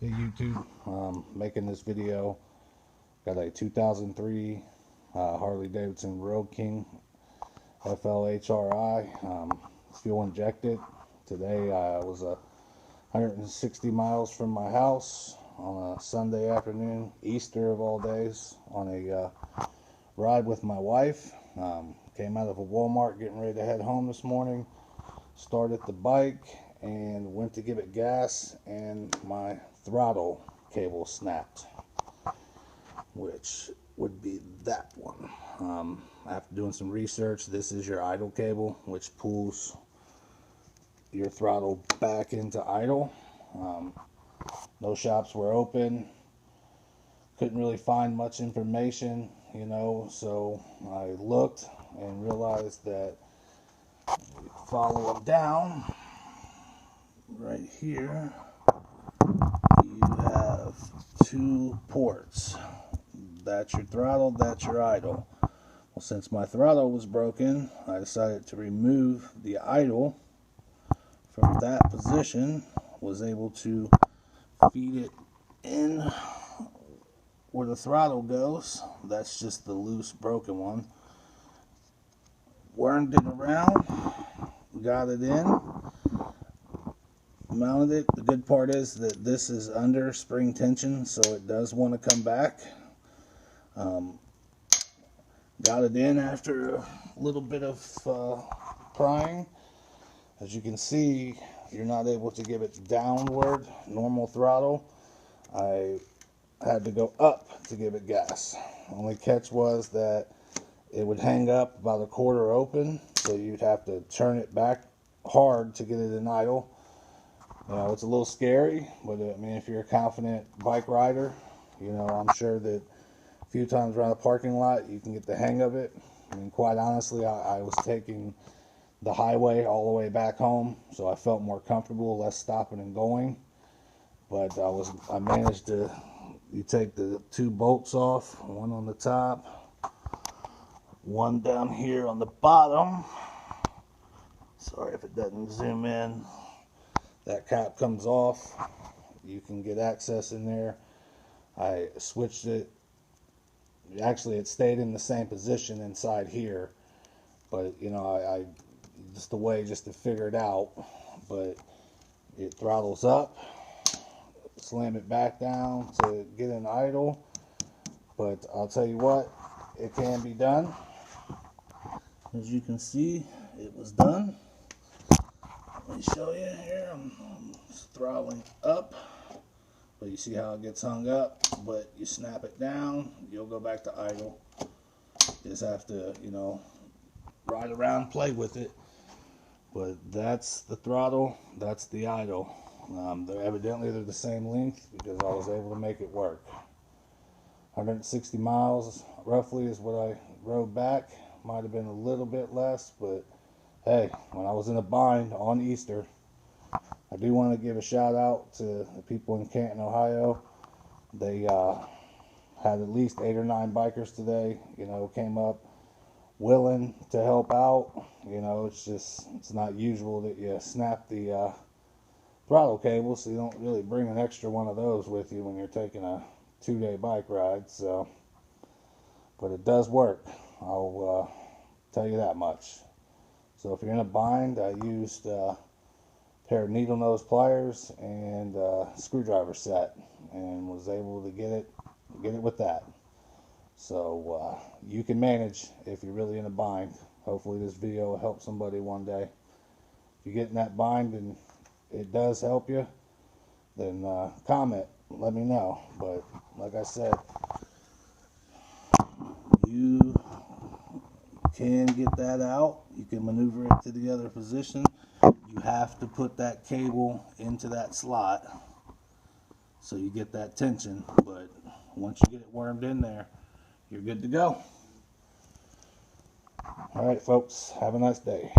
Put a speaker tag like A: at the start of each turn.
A: Hey YouTube, making this video. Got a 2003 Harley Davidson Road King FLHRI, fuel injected. Today I was 160 miles from my house on a Sunday afternoon, Easter of all days, on a ride with my wife. Came out of a Walmart getting ready to head home this morning. Started the bike and went to give it gas, and my throttle cable snapped, which would be that one. After doing some research, this is your idle cable, which pulls your throttle back into idle. No shops were open. Couldn't really find much information, so I looked and realized that follow them down right here, you have two ports. That's your throttle, that's your idle. Well, since my throttle was broken, I decided to remove the idle from that position. Was able to feed it in where the throttle goes. That's just the loose broken one. Wormed it around, got it in, mounted it. The good part is that this is under spring tension, so it does want to come back. Got it in after a little bit of prying. As you can see, you're not able to give it downward, normal throttle. I had to go up to give it gas. Only catch was that it would hang up about a quarter open, so you'd have to turn it back hard to get it in idle. It's a little scary, but I mean, if you're a confident bike rider, I'm sure that a few times around the parking lot you can get the hang of it. I mean, quite honestly, I was taking the highway all the way back home, so I felt more comfortable, less stopping and going. But I managed to, you take the two bolts off, one on the top, one down here on the bottom. Sorry if it doesn't zoom in. That cap comes off. You can get access in there. I switched it. Actually, it stayed in the same position inside here, but I just the way just to figure it out. But it throttles up, slam it back down to get in idle. But I'll tell you what, it can be done. As you can see, it was done. Let me show you here. I'm throttling up, but you see how it gets hung up. But you snap it down, you'll go back to idle. Just have to, ride around, play with it. But that's the throttle, that's the idle. Evidently they're the same length because I was able to make it work. 160 miles roughly is what I rode back. Might have been a little bit less, but hey, when I was in a bind on Easter, I do want to give a shout out to the people in Canton, Ohio. They had at least 8 or 9 bikers today, came up willing to help out. It's not usual that you snap the throttle cable, so you don't really bring an extra one of those with you when you're taking a 2-day bike ride. So, but it does work. I'll tell you that much. So if you're in a bind, I used a pair of needle nose pliers and a screwdriver set, and was able to get it with that. So you can manage if you're really in a bind. Hopefully this video will help somebody one day. If you get in that bind and it does help you, then comment, let me know. But like I said, you can get that out. You can maneuver it to the other position. You have to put that cable into that slot so you get that tension. But once you get it wormed in there, you're good to go. All right, folks, have a nice day.